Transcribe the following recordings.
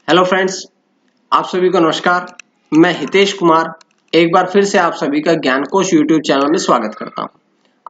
Hello friends, आप सभी को नमस्कार। मैं हितेश कुमार एक बार फिर से आप सभी का ज्ञान कोश यूट्यूब चैनल में स्वागत करता हूं।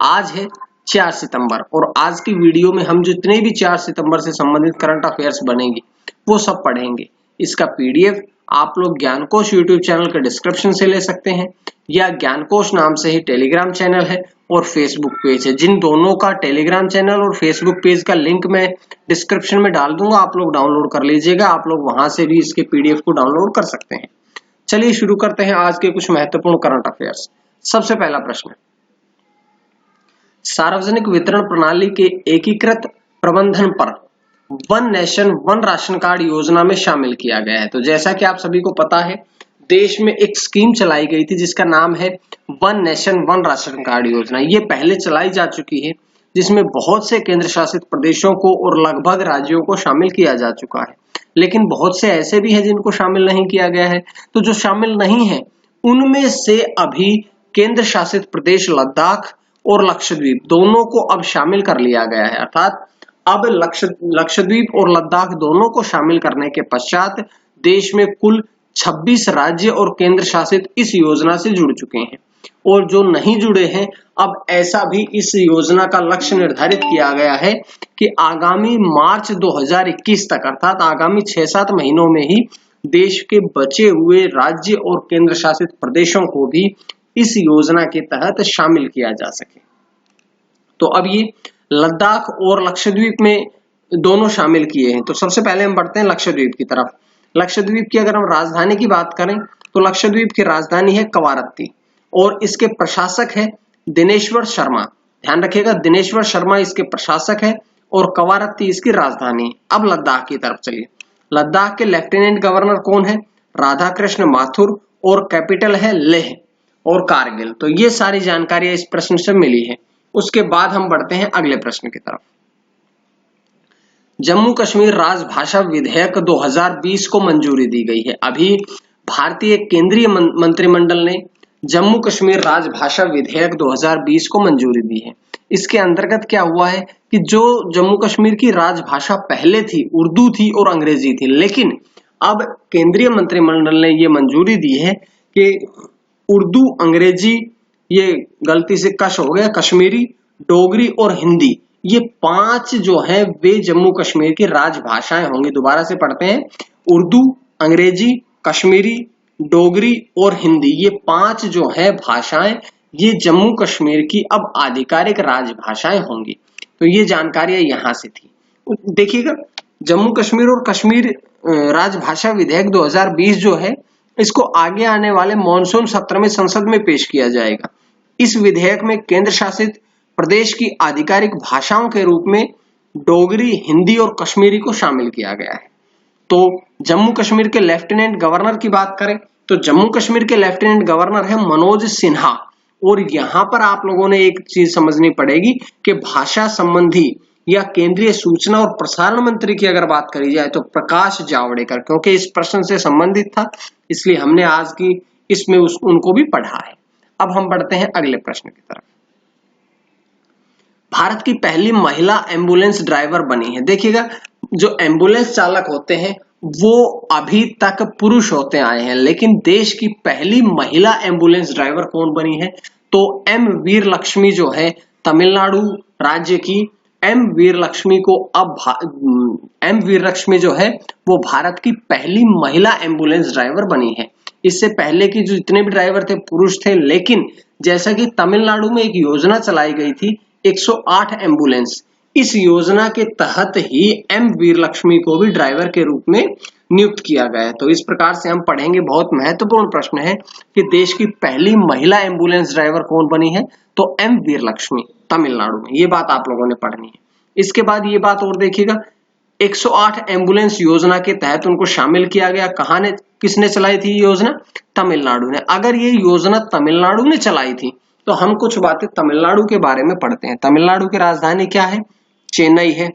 आज है 4 सितंबर और आज की वीडियो में हम जितने भी 4 सितंबर से संबंधित करंट अफेयर्स बनेंगे वो सब पढ़ेंगे। इसका पीडीएफ आप लोग ज्ञान कोश यूट्यूब चैनल के डिस्क्रिप्शन से ले सकते हैं या ज्ञान कोश नाम से ही टेलीग्राम चैनल है और फेसबुक पेज है। जिन दोनों का टेलीग्राम चैनल और फेसबुक पेज का लिंक मैं डिस्क्रिप्शन में डाल दूंगा, आप लोग डाउनलोड कर लीजिएगा। आप लोग वहां से भी इसके पीडीएफ को डाउनलोड कर सकते हैं। चलिए शुरू करते हैं आज के कुछ महत्वपूर्ण करंट अफेयर्स। सबसे पहला प्रश्न, सार्वजनिक वितरण प्रणाली के एकीकृत प्रबंधन पर one nation one ration card योजना में शामिल किया गया है। तो जैसा कि आप सभी को पता है, देश में एक स्कीम चलाई गई थी जिसका नाम है one nation one ration card योजना। ये पहले चलाई जा चुकी है, जिसमें बहुत से केंद्र शासित प्रदेशों को और लगभग राज्यों को शामिल किया जा चुका है, लेकिन बहुत से ऐसे भी हैं जिनको शामिल नहीं किया गया है। तो जो शामिल नहीं है उनमें से अभी केंद्र शासित प्रदेश लद्दाख और लक्षद्वीप दोनों को अब शामिल कर लिया गया है। अर्थात अब लक्षद्वीप और लद्दाख दोनों को शामिल करने के पश्चात देश में कुल 26 राज्य और केंद्र शासित इस योजना से जुड़ चुके हैं, और जो नहीं जुड़े हैं अब ऐसा भी इस योजना का लक्ष्य निर्धारित किया गया है कि आगामी मार्च 2021 तक, अर्थात आगामी 6-7 महीनों में ही देश के बचे हुए राज्य और केंद्र शासित प्रदेशों को भी इस योजना के तहत शामिल किया जा सके। तो अब ये लद्दाख और लक्षद्वीप में दोनों शामिल किए हैं। तो सबसे पहले हम बढ़ते हैं लक्षद्वीप की तरफ। लक्षद्वीप की अगर हम राजधानी की बात करें तो लक्षद्वीप की राजधानी है कवारत्ती और इसके प्रशासक है दिनेश्वर शर्मा। ध्यान रखिएगा, दिनेश्वर शर्मा इसके प्रशासक है और कवारत्ती इसकी राजधानी है। अब लद्दाख की तरफ चलिए। लद्दाख के लेफ्टिनेंट गवर्नर कौन है? राधाकृष्ण माथुर, और कैपिटल है लेह और कारगिल। तो ये सारी जानकारी इस प्रश्न से मिली है। उसके बाद हम बढ़ते हैं अगले प्रश्न की तरफ। जम्मू कश्मीर राजभाषा विधेयक 2020 को मंजूरी दी गई है। अभी भारतीय केंद्रीय मंत्रिमंडल ने जम्मू कश्मीर राजभाषा विधेयक 2020 को मंजूरी दी है। इसके अंतर्गत क्या हुआ है कि जो जम्मू कश्मीर की राजभाषा पहले थी उर्दू थी और अंग्रेजी थी, लेकिन अब केंद्रीय मंत्रिमंडल ने ये मंजूरी दी है कि उर्दू, अंग्रेजी, ये गलती से कश हो गया, कश्मीरी, डोगरी और हिंदी, ये 5 जो है वे जम्मू कश्मीर की राजभाषाएं होंगी। दोबारा से पढ़ते हैं, उर्दू, अंग्रेजी, कश्मीरी, डोगरी और हिंदी, ये 5 जो है भाषाएं ये जम्मू कश्मीर की अब आधिकारिक राजभाषाएं होंगी। तो ये जानकारियां यहां से थी। देखिएगा, जम्मू कश्मीर और कश्मीर राजभाषा विधेयक 2020 जो है इसको आगे आने वाले मॉनसून सत्र में संसद में पेश किया जाएगा। इस विधेयक में केंद्र शासित प्रदेश की आधिकारिक भाषाओं के रूप में डोगरी, हिंदी और कश्मीरी को शामिल किया गया है। तो जम्मू कश्मीर के लेफ्टिनेंट गवर्नर की बात करें तो जम्मू कश्मीर के लेफ्टिनेंट गवर्नर है मनोज सिन्हा, और यहां पर आप लोगों ने एक चीज समझनी पड़ेगी कि भाषा संबंधी या केंद्रीय सूचना और प्रसारण मंत्री की अगर बात करी जाए तो प्रकाश जावड़ेकर, क्योंकि इस प्रश्न से संबंधित था इसलिए हमने आज की इसमें उनको भी पढ़ा है। अब हम बढ़ते हैं अगले प्रश्न की तरफ। भारत की पहली महिला एम्बुलेंस ड्राइवर बनी है। देखिएगा, जो एम्बुलेंस चालक होते हैं वो अभी तक पुरुष होते आए हैं, लेकिन देश की पहली महिला एम्बुलेंस ड्राइवर कौन बनी है? तो एम वीरलक्ष्मी जो है तमिलनाडु राज्य की, एम वीरलक्ष्मी जो है वो भारत की पहली महिला एम्बुलेंस ड्राइवर बनी है। इससे पहले की जो जितने भी ड्राइवर थे पुरुष थे, लेकिन जैसा कि तमिलनाडु में एक योजना चलाई गई थी 108 एम्बुलेंस, इस योजना के तहत ही एम वीरलक्ष्मी को भी ड्राइवर के रूप में नियुक्त किया गया है। तो इस प्रकार से हम पढ़ेंगे, बहुत महत्वपूर्ण प्रश्न है कि देश की पहली महिला एम्बुलेंस ड्राइवर कौन बनी है? तो एम वीरलक्ष्मी, तमिलनाडु में। ये बात आप लोगों ने पढ़नी है। इसके बाद ये बात और देखिएगा, 108 एम्बुलेंस योजना के तहत उनको शामिल किया गया। किसने चलाई थी ये योजना? तमिलनाडु ने। अगर ये योजना तमिलनाडु ने चलाई थी तो हम कुछ बातें तमिलनाडु के बारे में पढ़ते हैं। तमिलनाडु की राजधानी क्या है? चेन्नई है।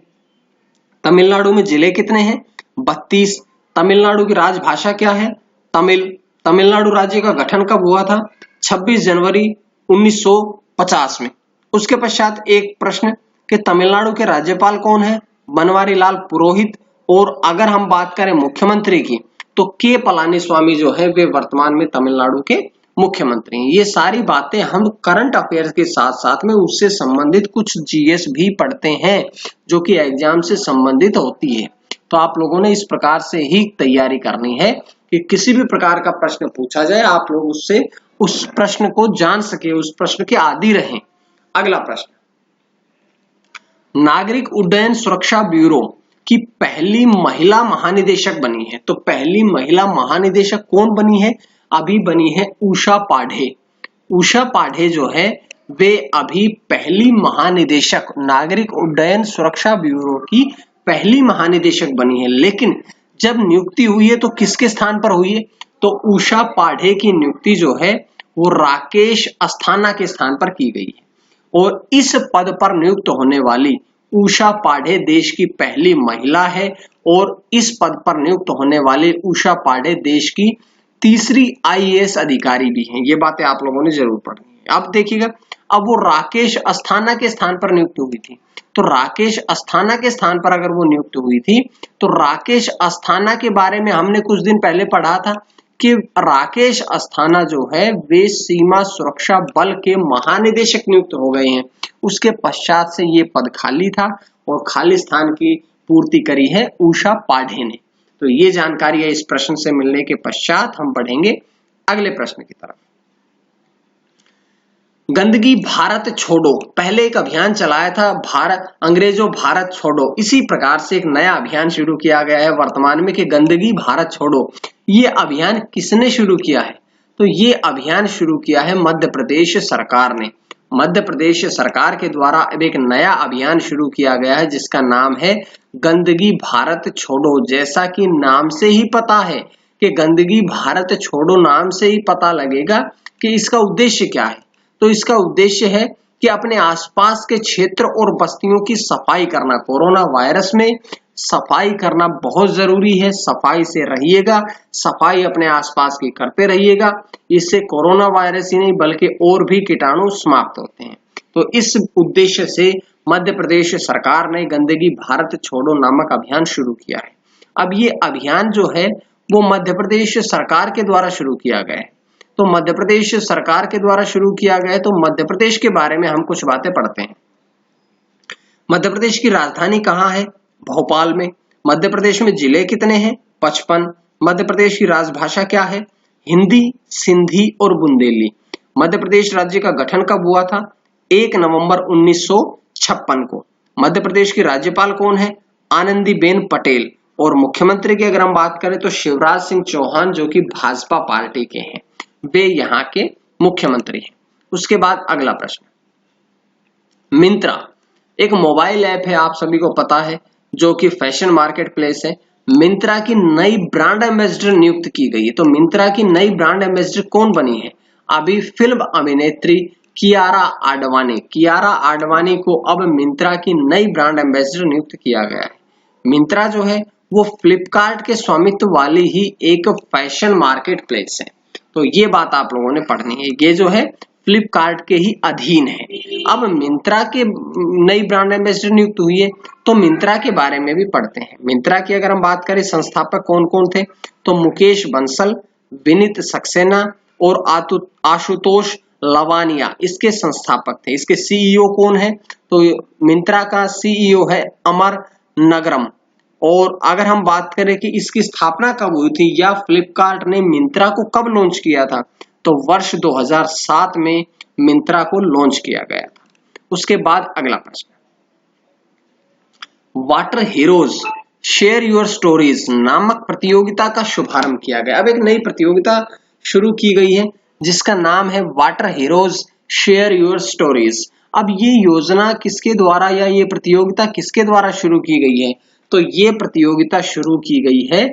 तमिलनाडु में जिले कितने हैं? 32। तमिलनाडु की राजभाषा क्या है? तमिल। तमिलनाडु राज्य का गठन कब हुआ था? 26 जनवरी 1950 में। उसके पश्चात एक प्रश्न कि तमिलनाडु के राज्यपाल कौन है? बनवारी लाल पुरोहित। और अगर हम बात करें मुख्यमंत्री की तो के पलानीस्वामी जो है वे वर्तमान में तमिलनाडु के मुख्यमंत्री हैं। ये सारी बातें हम करंट अफेयर्स के साथ साथ में उससे संबंधित कुछ जीएस भी पढ़ते हैं जो कि एग्जाम से संबंधित होती है। तो आप लोगों ने इस प्रकार से ही तैयारी करनी है कि किसी भी प्रकार का प्रश्न पूछा जाए आप लोग उससे उस प्रश्न को जान सके, उस प्रश्न के आदी रहें। अगला प्रश्न, नागरिक उड्डयन सुरक्षा ब्यूरो की पहली महिला महानिदेशक बनी है। तो पहली महिला महानिदेशक कौन बनी है? अभी बनी है उषा पाढ़े। उषा पाढ़े जो है वे अभी पहली महानिदेशक नागरिक उड्डयन सुरक्षा ब्यूरो की पहली महानिदेशक बनी है। लेकिन जब नियुक्ति हुई है तो किसके स्थान पर हुई है? तो उषा पाढ़े की नियुक्ति जो है वो राकेश अस्थाना के स्थान पर की गई है। और इस पद पर नियुक्त होने वाली उषा पाढ़े देश की पहली महिला है और इस पद पर नियुक्त होने वाले उषा पाढ़े देश की तीसरी आईएएस अधिकारी भी हैं। ये बातें आप लोगों ने जरूर पढ़नी है। अब देखिएगा, अब वो राकेश अस्थाना के स्थान पर नियुक्त हुई थी। तो राकेश अस्थाना के स्थान पर अगर वो नियुक्त हुई थी तो राकेश अस्थाना के बारे में हमने कुछ दिन पहले पढ़ा था कि राकेश अस्थाना जो है वे सीमा सुरक्षा बल के महानिदेशक नियुक्त हो गए हैं। उसके पश्चात से ये पद खाली था और खाली स्थान की पूर्ति करी है उषा पाढ़े ने। तो ये जानकारी है इस प्रश्न से मिलने के पश्चात हम बढ़ेंगे अगले प्रश्न की तरफ। गंदगी भारत छोड़ो, पहले एक अभियान चलाया था भारत अंग्रेजों भारत छोड़ो, इसी प्रकार से एक नया अभियान शुरू किया गया है वर्तमान में कि गंदगी भारत छोड़ो। ये अभियान किसने शुरू किया है? तो ये अभियान शुरू किया है मध्य प्रदेश सरकार ने। मध्य प्रदेश सरकार के द्वारा अब एक नया अभियान शुरू किया गया है जिसका नाम है गंदगी भारत छोड़ो। जैसा कि नाम से ही पता है कि गंदगी भारत छोड़ो, नाम से ही पता लगेगा कि इसका उद्देश्य क्या है। तो इसका उद्देश्य है कि अपने आसपास के क्षेत्र और बस्तियों की सफाई करना। कोरोना वायरस में सफाई करना बहुत जरूरी है। सफाई से रहिएगा, सफाई अपने आसपास की करते रहिएगा। इससे कोरोना वायरस ही नहीं बल्कि और भी कीटाणु समाप्त होते हैं। तो इस उद्देश्य से मध्य प्रदेश सरकार ने गंदगी भारत छोड़ो नामक अभियान शुरू किया है। अब ये अभियान जो है वो मध्य प्रदेश सरकार के द्वारा शुरू किया गया है। तो मध्य प्रदेश सरकार के द्वारा शुरू किया गया है तो मध्य प्रदेश के बारे में हम कुछ बातें पढ़ते हैं। मध्य प्रदेश की राजधानी कहाँ है? भोपाल में। मध्य प्रदेश में जिले कितने हैं? 55। मध्य प्रदेश की राजभाषा क्या है? हिंदी, सिंधी और बुंदेली। मध्य प्रदेश राज्य का गठन कब हुआ था? 1 नवंबर 1956 को। मध्य प्रदेश की राज्यपाल कौन है? आनंदीबेन पटेल। और मुख्यमंत्री की अगर हम बात करें तो शिवराज सिंह चौहान जो कि भाजपा पार्टी के हैं, वे यहाँ के मुख्यमंत्री हैं। उसके बाद अगला प्रश्न, मिंत्रा एक मोबाइल ऐप है, आप सभी को पता है, जो कि फैशन मार्केट प्लेस है। मिंत्रा की नई ब्रांड एम्बेसडर नियुक्त की गई है। तो मिंत्रा की नई ब्रांड एम्बेसडर कौन बनी है? अभी फिल्म अभिनेत्री कियारा आडवाणी। कियारा आडवाणी को अब मिंत्रा की नई ब्रांड एम्बेसडर नियुक्त किया गया है। मिंत्रा जो है वो फ्लिपकार्ट के स्वामित्व वाली ही एक फैशन मार्केट प्लेस है। तो ये बात आप लोगों ने पढ़नी है। ये जो है फ्लिपकार्ट के ही अधीन है। अब मिंत्रा के नई ब्रांड एम्बेसडर नियुक्त हुई है तो मिंत्रा के बारे में भी पढ़ते हैं। मिंत्रा की अगर हम बात करें संस्थापक कौन कौन थे तो मुकेश बंसल, विनीत सक्सेना और आशुतोष लवानिया इसके संस्थापक थे। इसके सीईओ कौन है? तो मिंत्रा का सीईओ है अमर नगरम। और अगर हम बात करें कि इसकी स्थापना कब हुई थी या फ्लिपकार्ट ने मिंत्रा को कब लॉन्च किया था तो वर्ष 2007 में मिंत्रा को लॉन्च किया गया था। उसके बाद अगला प्रश्न, water heroes share your stories नामक प्रतियोगिता का शुभारंभ किया गया। अब एक नई प्रतियोगिता शुरू की गई है जिसका नाम है water heroes share your stories. अब ये योजना किसके द्वारा या ये प्रतियोगिता किसके द्वारा शुरू की गई है? तो ये प्रतियोगिता शुरू की गई है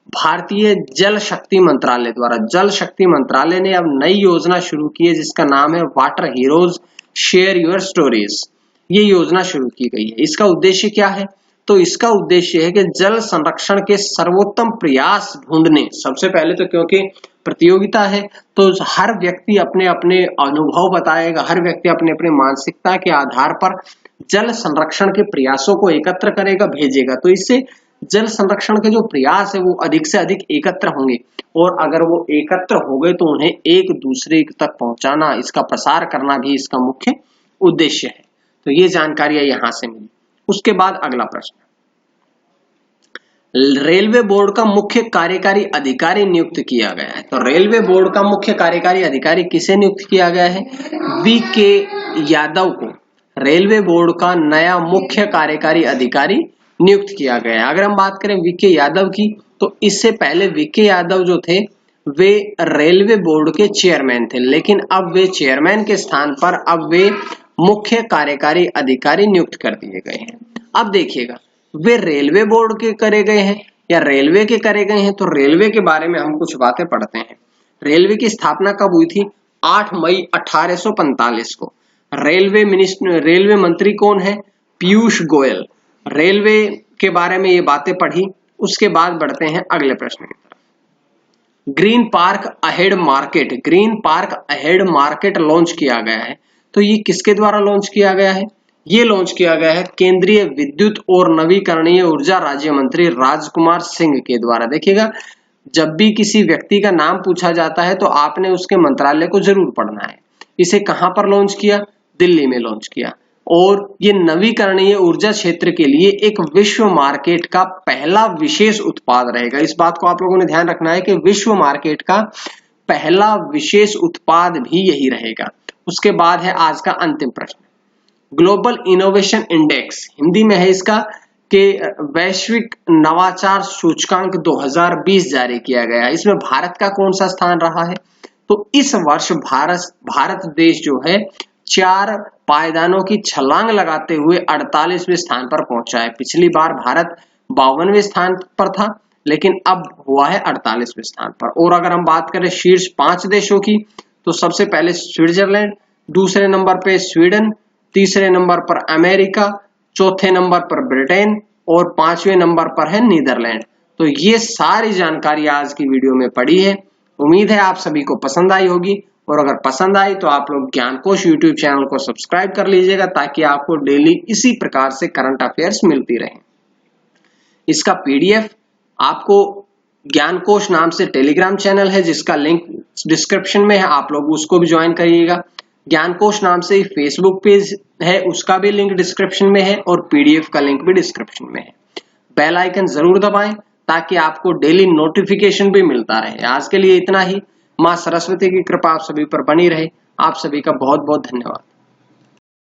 भारतीय जल शक्ति मंत्रालय द्वारा। जल शक्ति मंत्रालय ने अब नई योजना शुरू की है जिसका नाम है water heroes share your stories. ये योजना शुरू की गई है। इसका उद्देश्य क्या है? तो इसका उद्देश्य है कि जल संरक्षण के सर्वोत्तम प्रयास ढूंढने। सबसे पहले तो क्योंकि प्रतियोगिता है तो हर व्यक्ति अपने अपने अनुभव बताएगा, हर व्यक्ति अपने अपने मानसिकता के आधार पर जल संरक्षण के प्रयासों को एकत्र करेगा, भेजेगा। तो इससे जल संरक्षण के जो प्रयास है वो अधिक से अधिक एकत्र होंगे, और अगर वो एकत्र हो गए तो उन्हें एक दूसरे तक पहुंचाना, इसका प्रसार करना भी इसका मुख्य उद्देश्य है। तो ये जानकारियां यहां से मिली। उसके बाद अगला प्रश्न, रेलवे बोर्ड का मुख्य कार्यकारी अधिकारी नियुक्त किया गया है। तो रेलवे बोर्ड का मुख्य कार्यकारी अधिकारी किसे नियुक्त किया गया है? वीके यादव को रेलवे बोर्ड का नया मुख्य कार्यकारी अधिकारी नियुक्त किया गया है। अगर हम बात करें वीके यादव की, तो इससे पहले वीके यादव जो थे वे रेलवे बोर्ड के चेयरमैन थे, लेकिन अब वे चेयरमैन के स्थान पर अब वे मुख्य कार्यकारी अधिकारी नियुक्त कर दिए गए हैं। अब देखिएगा, वे रेलवे बोर्ड के करे गए हैं या रेलवे के करे गए हैं, तो रेलवे के बारे में हम कुछ बातें पढ़ते हैं। रेलवे की स्थापना कब हुई थी? 8 मई 1845 को। रेलवे मंत्री कौन है? पीयूष गोयल। रेलवे के बारे में ये बातें पढ़ी। उसके बाद बढ़ते हैं अगले प्रश्न की तरफ। Green park ahead market launch किया गया है। तो ये किसके द्वारा लॉन्च किया गया है? ये लॉन्च किया गया है केंद्रीय विद्युत और नवीकरणीय ऊर्जा राज्य मंत्री राजकुमार सिंह के द्वारा। देखिएगा, जब भी किसी व्यक्ति का नाम पूछा जाता है तो आपने उसके मंत्रालय को जरूर पढ़ना है। इसे कहां पर लॉन्च किया? दिल्ली में लॉन्च किया। और ये नवीकरणीय ऊर्जा क्षेत्र के लिए एक विश्व मार्केट का पहला विशेष उत्पाद रहेगा। इस बात को आप लोगों ने ध्यान रखना है कि विश्व मार्केट का पहला विशेष उत्पाद भी यही रहेगा। उसके बाद है आज का अंतिम प्रश्न, ग्लोबल इनोवेशन इंडेक्स, हिंदी में है इसका कि वैश्विक नवाचार सूचकांक 2020 जारी किया गया है। इसमें भारत का कौन सा स्थान रहा है? तो इस वर्ष भारत देश जो है 4 पायदानों की छलांग लगाते हुए 48वें स्थान पर पहुंचा है। पिछली बार भारत 52वें स्थान पर था, लेकिन अब हुआ है 48वें स्थान पर। और अगर हम बात करें शीर्ष 5 देशों की, तो सबसे पहले स्विट्जरलैंड, दूसरे नंबर पे स्वीडन, तीसरे नंबर पर अमेरिका, चौथे नंबर पर ब्रिटेन और 5वें नंबर पर है नीदरलैंड। तो ये सारी जानकारी आज की वीडियो में पड़ी है। उम्मीद है आप सभी को पसंद आई होगी, और अगर पसंद आई तो आप लोग ज्ञानकोश यूट्यूब चैनल को सब्सक्राइब कर लीजिएगा, ताकि आपको डेली इसी प्रकार से करंट अफेयर्स मिलती रहे। इसका पीडीएफ आपको ज्ञानकोश नाम से टेलीग्राम चैनल है, जिसका लिंक डिस्क्रिप्शन में है, आप लोग उसको भी ज्वाइन करिएगा। ज्ञानकोश नाम से फेसबुक पेज है, उसका भी लिंक डिस्क्रिप्शन में है, और पीडीएफ का लिंक भी डिस्क्रिप्शन में है। बेल आइकन जरूर दबाएं ताकि आपको डेली नोटिफिकेशन भी मिलता रहे। आज के लिए इतना ही। मां सरस्वती की कृपा आप सभी पर बनी रहे। आप सभी का बहुत बहुत धन्यवाद।